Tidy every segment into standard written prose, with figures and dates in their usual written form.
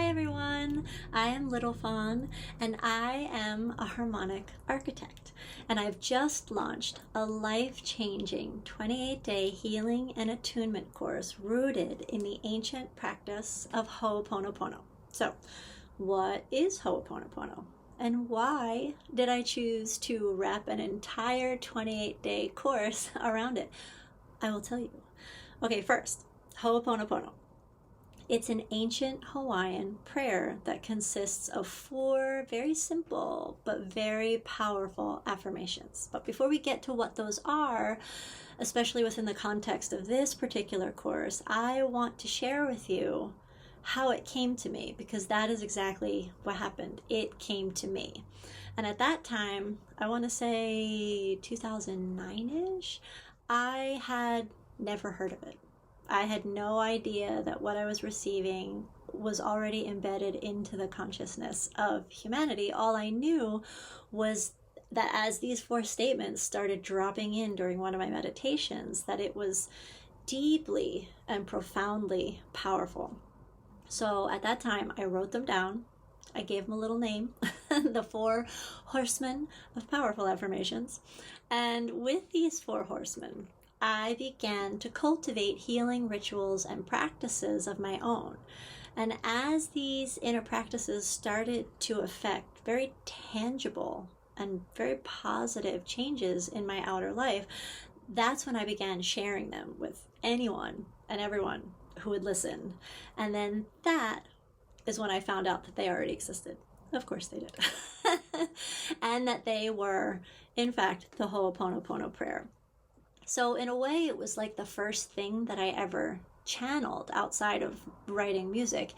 everyone, I am Little Fawn and I am a harmonic architect, and I've just launched a life-changing 28-day healing and attunement course rooted in the ancient practice of oponopono. So, what is oponopono? And why did I choose to wrap an entire 28-day course around it? I will tell you. Okay, first, oponopono. It's an ancient Hawaiian prayer that consists of 4 very simple but very powerful affirmations. But before we get to what those are, especially within the context of this particular course, I want to share with you how it came to me, because that is exactly what happened. It came to me. And at that time, I want to say 2009-ish, I had never heard of it. I had no idea that what I was receiving was already embedded into the consciousness of humanity. All I knew was that as these 4 statements started dropping in during one of my meditations, that it was deeply and profoundly powerful. So at that time, I wrote them down. I gave them a little name, the 4 horsemen of powerful affirmations. And with these 4 horsemen, I began to cultivate healing rituals and practices of my own. And as these inner practices started to affect very tangible and very positive changes in my outer life, that's when I began sharing them with anyone and everyone who would listen. And then that is when I found out that they already existed. Of course they did. And that they were, in fact, the Ho'oponopono prayer. So in a way, it was like the first thing that I ever channeled outside of writing music.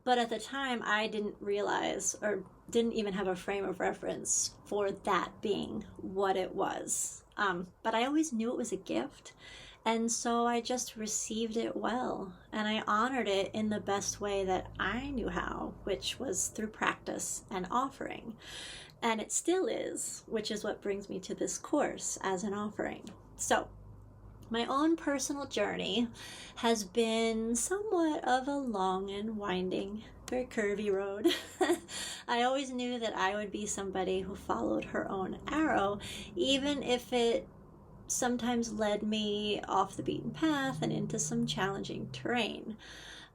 But at the time, I didn't realize or didn't even have a frame of reference for that being what it was. But I always knew it was a gift. And so I just received it well. And I honored it in the best way that I knew how, which was through practice and offering. And it still is, which is what brings me to this course as an offering. So, my own personal journey has been somewhat of a long and winding, very curvy road. I always knew that I would be somebody who followed her own arrow, even if it sometimes led me off the beaten path and into some challenging terrain.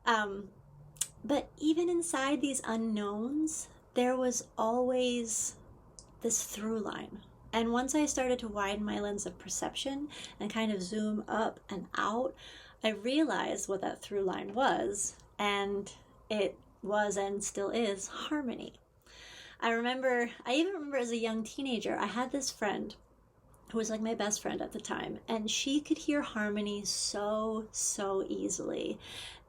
But even inside these unknowns, there was always this through line. And once I started to widen my lens of perception and kind of zoom up and out, I realized what that through line was, and it was and still is harmony. I even remember as a young teenager, I had this friend who was like my best friend at the time, and she could hear harmony so easily.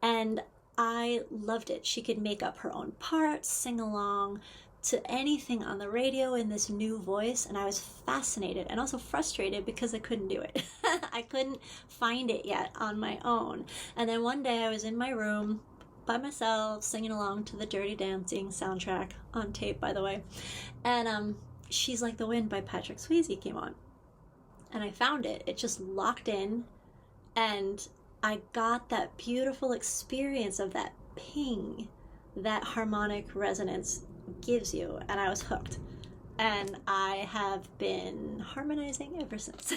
And I loved it. She could make up her own parts, sing along to anything on the radio in this new voice, and I was fascinated and also frustrated because I couldn't do it. I couldn't find it yet on my own. And then one day I was in my room by myself singing along to the Dirty Dancing soundtrack, on tape by the way, and She's Like the Wind by Patrick Swayze came on, and I found it. It just locked in, and I got that beautiful experience of that ping that harmonic resonance gives you, and I was hooked. And I have been harmonizing ever since.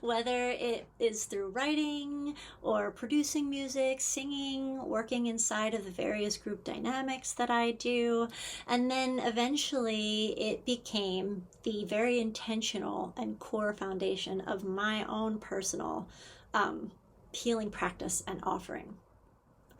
Whether it is through writing or producing music, singing, working inside of the various group dynamics that I do. And then eventually it became the very intentional and core foundation of my own personal healing practice and offering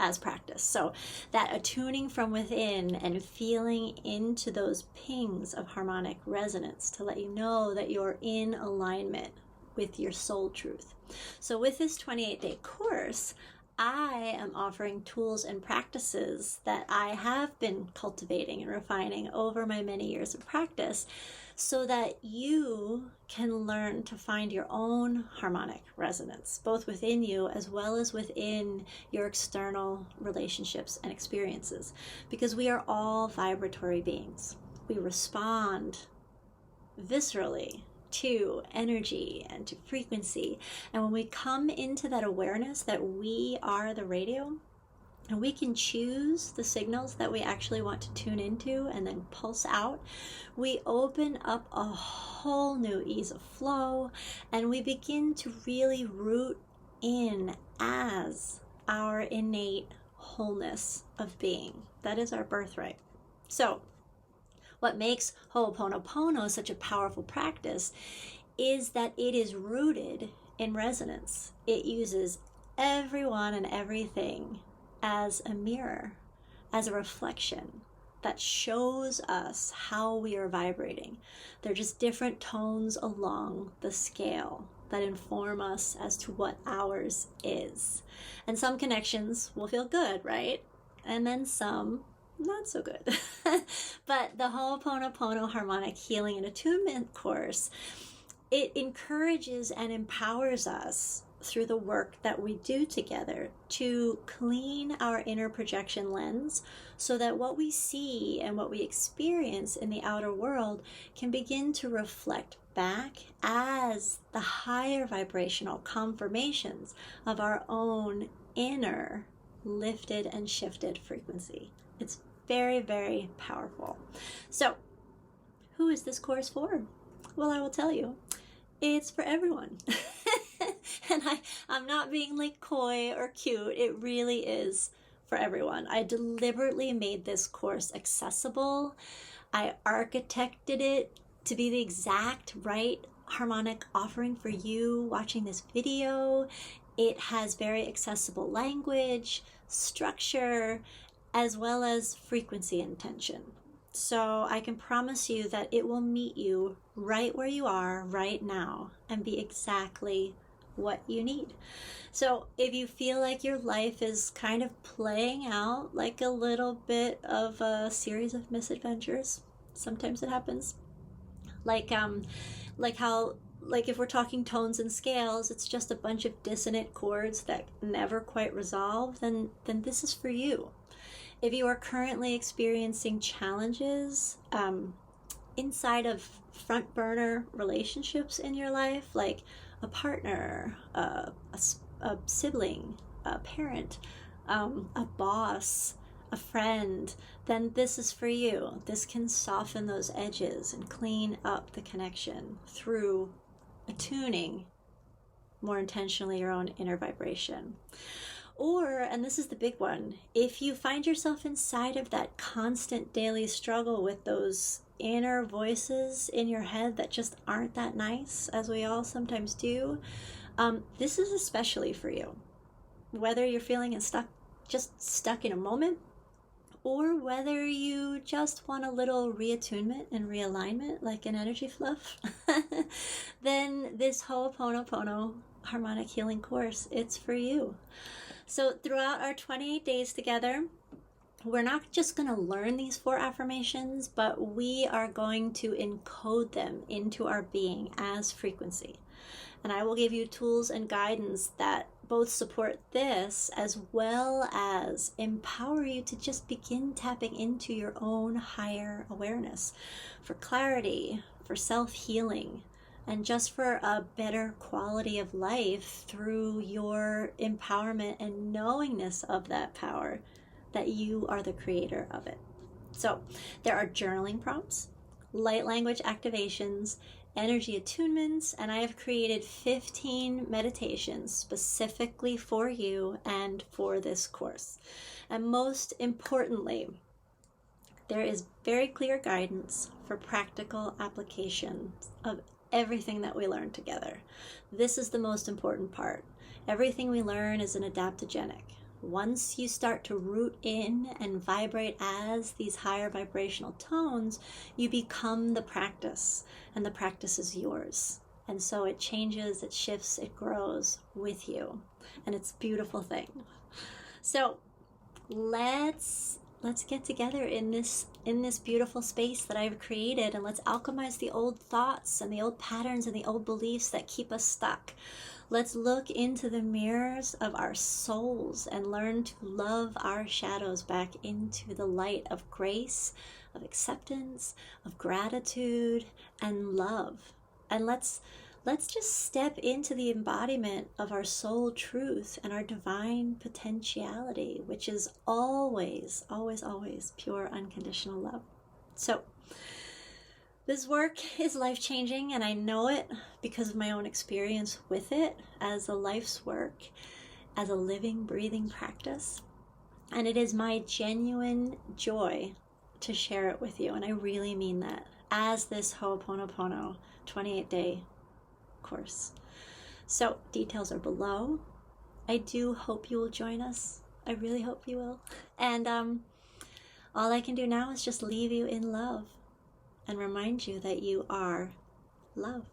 as practice. So that attuning from within and feeling into those pings of harmonic resonance to let you know that you're in alignment with your soul truth. So with this 28-day course, I am offering tools and practices that I have been cultivating and refining over my many years of practice so that you can learn to find your own harmonic resonance, both within you as well as within your external relationships and experiences. Because we are all vibratory beings. We respond viscerally to energy and to frequency. And when we come into that awareness that we are the radio, And we can choose the signals that we actually want to tune into and then pulse out. We open up a whole new ease of flow, and we begin to really root in as our innate wholeness of being. That is our birthright. So what makes Ho'oponopono such a powerful practice is that it is rooted in resonance. It uses everyone and everything as a mirror, as a reflection that shows us how we are vibrating. They're just different tones along the scale that inform us as to what ours is. And some connections will feel good, right? And then some not so good. But the Ho'oponopono Harmonic Healing and Attunement course, it encourages and empowers us through the work that we do together to clean our inner projection lens so that what we see and what we experience in the outer world can begin to reflect back as the higher vibrational confirmations of our own inner lifted and shifted frequency. It's very, very powerful. So, who is this course for? Well, I will tell you. It's for everyone. And I'm not being like coy or cute. It really is for everyone. I deliberately made this course accessible. I architected it to be the exact right harmonic offering for you watching this video. It has very accessible language, structure, as well as frequency and intention. So I can promise you that it will meet you right where you are right now and be exactly what you need. So if you feel like your life is kind of playing out like a little bit of a series of misadventures, sometimes it happens. Like if we're talking tones and scales, it's just a bunch of dissonant chords that never quite resolve, then this is for you. If you are currently experiencing challenges inside of front burner relationships in your life, like a partner, a sibling, a parent, a boss, a friend, then this is for you. This can soften those edges and clean up the connection through attuning more intentionally your own inner vibration. Or, and this is the big one, if you find yourself inside of that constant daily struggle with those inner voices in your head that just aren't that nice, as we all sometimes do, this is especially for you. Whether you're feeling stuck in a moment, or whether you just want a little reattunement and realignment, like an energy fluff, then this Ho'oponopono Harmonic Healing course, it's for you. So throughout our 28 days together, we're not just going to learn these 4 affirmations, but we are going to encode them into our being as frequency. And I will give you tools and guidance that both support this as well as empower you to just begin tapping into your own higher awareness for clarity, for self-healing, and just for a better quality of life through your empowerment and knowingness of that power, that you are the creator of it. So there are journaling prompts, light language activations, energy attunements, and I have created 15 meditations specifically for you and for this course. And most importantly, there is very clear guidance for practical applications of everything that we learn together. This is the most important part. Everything we learn is an adaptogenic. Once you start to root in and vibrate as these higher vibrational tones, you become the practice, and the practice is yours. And so it changes, it shifts, it grows with you, and it's a beautiful thing. So let's get together in this beautiful space that I've created, and let's alchemize the old thoughts and the old patterns and the old beliefs that keep us stuck. Let's look into the mirrors of our souls and learn to love our shadows back into the light of grace, of acceptance, of gratitude, and love. And let's let's just step into the embodiment of our soul truth and our divine potentiality, which is always, always, always pure unconditional love. So this work is life-changing, and I know it because of my own experience with it as a life's work, as a living, breathing practice. And it is my genuine joy to share it with you, and I really mean that, as this Ho'oponopono 28-day course. So details are below. I do hope you will join us. I really hope you will. And all I can do now is just leave you in love and remind you that you are love.